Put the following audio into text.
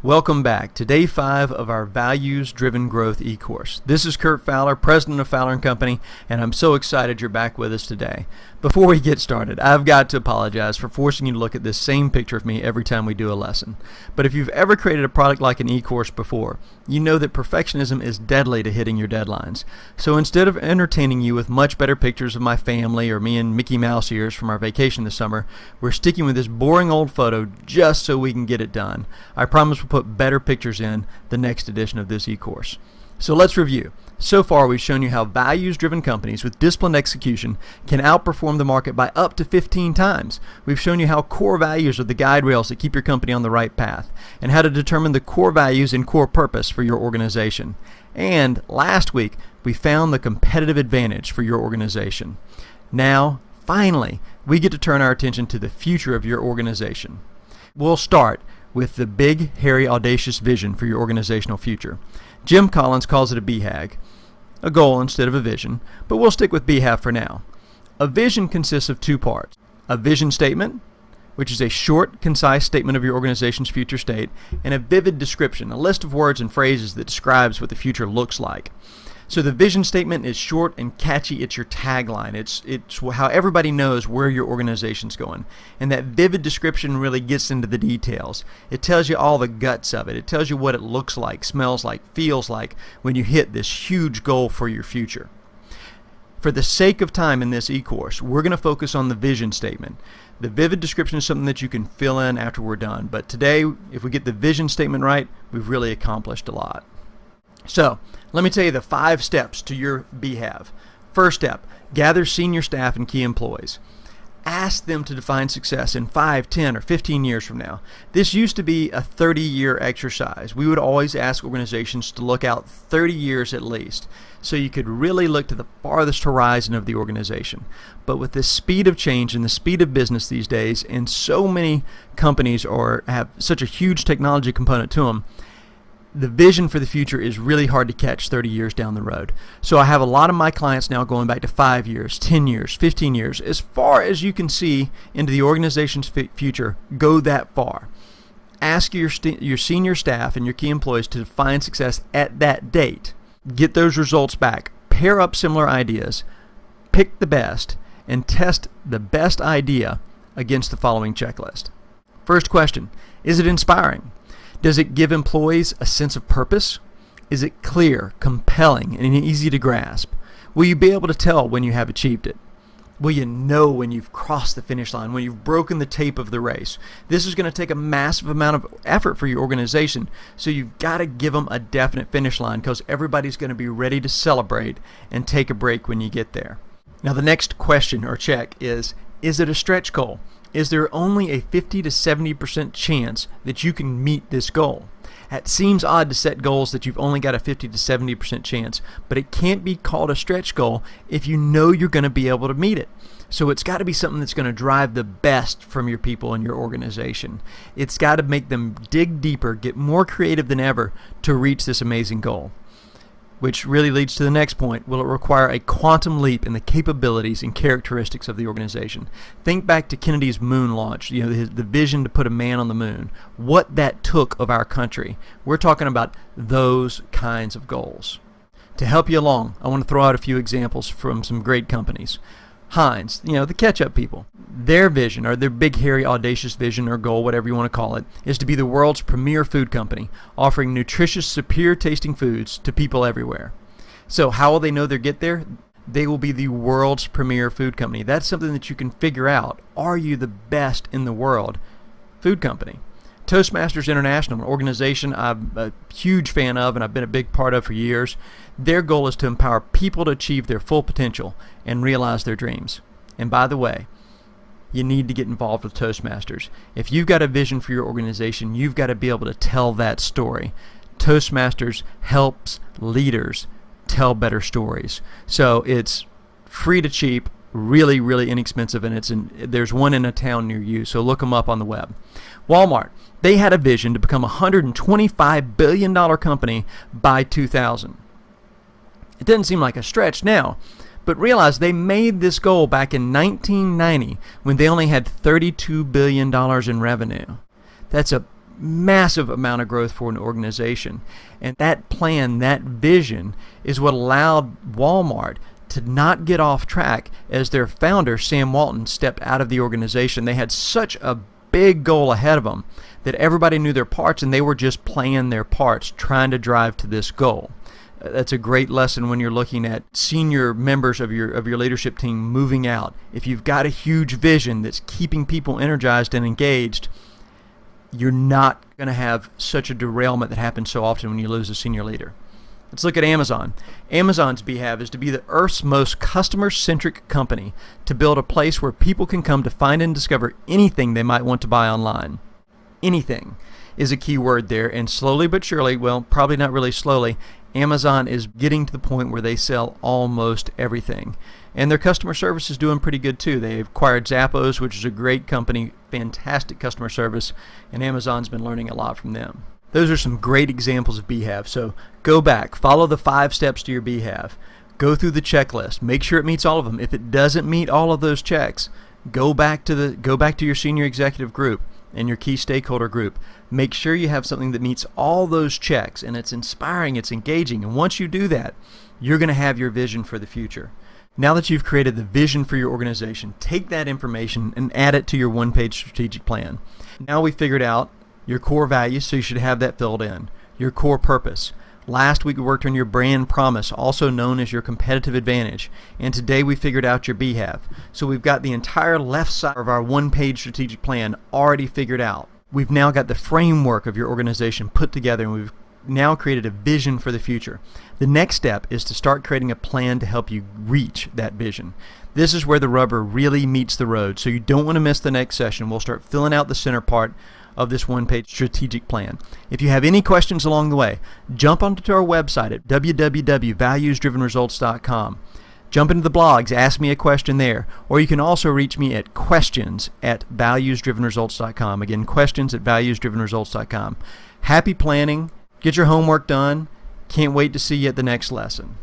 Welcome back to day 5 of our Values Driven Growth e-course. This is Kurt Fowler, president of Fowler & Company, and I'm so excited you're back with us today. Before we get started, I've got to apologize for forcing you to look at this same picture of me every time we do a lesson. But if you've ever created a product like an e-course before, you know that perfectionism is deadly to hitting your deadlines. So instead of entertaining you with much better pictures of my family or me in Mickey Mouse ears from our vacation this summer, we're sticking with this boring old photo just so we can get it done. I promise we'll put better pictures in the next edition of this e-course. So let's review. So far, we've shown you how values-driven companies with disciplined execution can outperform the market by up to 15 times. We've shown you how core values are the guide rails that keep your company on the right path, and how to determine the core values and core purpose for your organization. And last week, we found the competitive advantage for your organization. Now, finally, we get to turn our attention to the future of your organization. We'll start with the big, hairy, audacious vision for your organizational future. Jim Collins calls it a BHAG, a goal instead of a vision, but we'll stick with BHAG for now. A vision consists of two parts: a vision statement, which is a short, concise statement of your organization's future state, and a vivid description, a list of words and phrases that describes what the future looks like. So the vision statement is short and catchy. It's your tagline. It's how everybody knows where your organization's going. And that vivid description really gets into the details. It tells you all the guts of it. It tells you what it looks like, smells like, feels like when you hit this huge goal for your future. For the sake of time in this e-course, we're going to focus on the vision statement. The vivid description is something that you can fill in after we're done. But today, if we get the vision statement right, we've really accomplished a lot. So, let me tell you the 5 steps to your BHAV. First step, gather senior staff and key employees. Ask them to define success in 5, 10, or 15 years from now. This used to be a 30-year exercise. We would always ask organizations to look out 30 years at least, so you could really look to the farthest horizon of the organization. But with the speed of change and the speed of business these days, and so many companies have such a huge technology component to them, the vision for the future is really hard to catch 30 years down the road. So I have a lot of my clients now going back to 5 years, 10 years, 15 years. As far as you can see into the organization's future, go that far. Ask your senior staff and your key employees to define success at that date. Get those results back. Pair up similar ideas. Pick the best and test the best idea against the following checklist. First question, is it inspiring? Does it give employees a sense of purpose? Is it clear, compelling, and easy to grasp? Will you be able to tell when you have achieved it? Will you know when you've crossed the finish line, when you've broken the tape of the race? This is going to take a massive amount of effort for your organization, so you've got to give them a definite finish line because everybody's going to be ready to celebrate and take a break when you get there. Now the next question or check is it a stretch goal? Is there only a 50 to 70% chance that you can meet this goal? It seems odd to set goals that you've only got a 50 to 70% chance, but it can't be called a stretch goal if you know you're going to be able to meet it. So it's got to be something that's going to drive the best from your people in your organization. It's got to make them dig deeper, get more creative than ever to reach this amazing goal. Which really leads to the next point. Will it require a quantum leap in the capabilities and characteristics of the organization? Think back to Kennedy's moon launch, the vision to put a man on the moon, what that took of our country. We're talking about those kinds of goals. To help you along, I want to throw out a few examples from some great companies. Heinz, the ketchup people, their vision, or their big, hairy, audacious vision or goal, whatever you want to call it, is to be the world's premier food company, offering nutritious, superior tasting foods to people everywhere. So how will they know they'll get there? They will be the world's premier food company. That's something that you can figure out. Are you the best in the world food company? Toastmasters International, an organization I'm a huge fan of and I've been a big part of for years, their goal is to empower people to achieve their full potential and realize their dreams. And by the way, you need to get involved with Toastmasters. If you've got a vision for your organization, you've got to be able to tell that story. Toastmasters helps leaders tell better stories. So it's free to cheap, really, really inexpensive, and there's one in a town near you, so look them up on the web. Walmart, they had a vision to become a $125 billion company by 2000. It doesn't seem like a stretch now, but realize they made this goal back in 1990 when they only had $32 billion in revenue. That's a massive amount of growth for an organization. And that plan, that vision, is what allowed Walmart to not get off track as their founder, Sam Walton, stepped out of the organization. They had such a big goal ahead of them that everybody knew their parts, and they were just playing their parts, trying to drive to this goal. That's a great lesson when you're looking at senior members of your leadership team moving out. If you've got a huge vision that's keeping people energized and engaged, you're not going to have such a derailment that happens so often when you lose a senior leader. Let's look at Amazon. Amazon's BHAV is to be the Earth's most customer-centric company, to build a place where people can come to find and discover anything they might want to buy online. Anything is a key word there, and slowly but surely, well, probably not really slowly, Amazon is getting to the point where they sell almost everything. And their customer service is doing pretty good too. They acquired Zappos, which is a great company, fantastic customer service, and Amazon's been learning a lot from them. Those are some great examples of BHAV. So go back, follow the 5 steps to your BHAV. Go through the checklist, make sure it meets all of them. If it doesn't meet all of those checks, go back to your senior executive group and your key stakeholder group. Make sure you have something that meets all those checks, and it's inspiring, it's engaging. And once you do that, you're going to have your vision for the future. Now that you've created the vision for your organization, take that information and add it to your one-page strategic plan. Now we figured out your core values, so you should have that filled in. Your core purpose. Last week we worked on your brand promise, also known as your competitive advantage. And today we figured out your BHAV. So we've got the entire left side of our one-page strategic plan already figured out. We've now got the framework of your organization put together, and we've now created a vision for the future. The next step is to start creating a plan to help you reach that vision. This is where the rubber really meets the road, so you don't want to miss the next session. We'll start filling out the center part of this one-page strategic plan. If you have any questions along the way, jump onto our website at www.valuesdrivenresults.com. Jump into the blogs, ask me a question there, or you can also reach me at questions@valuesdrivenresults.com. Again, questions@valuesdrivenresults.com. Happy planning. Get your homework done. Can't wait to see you at the next lesson.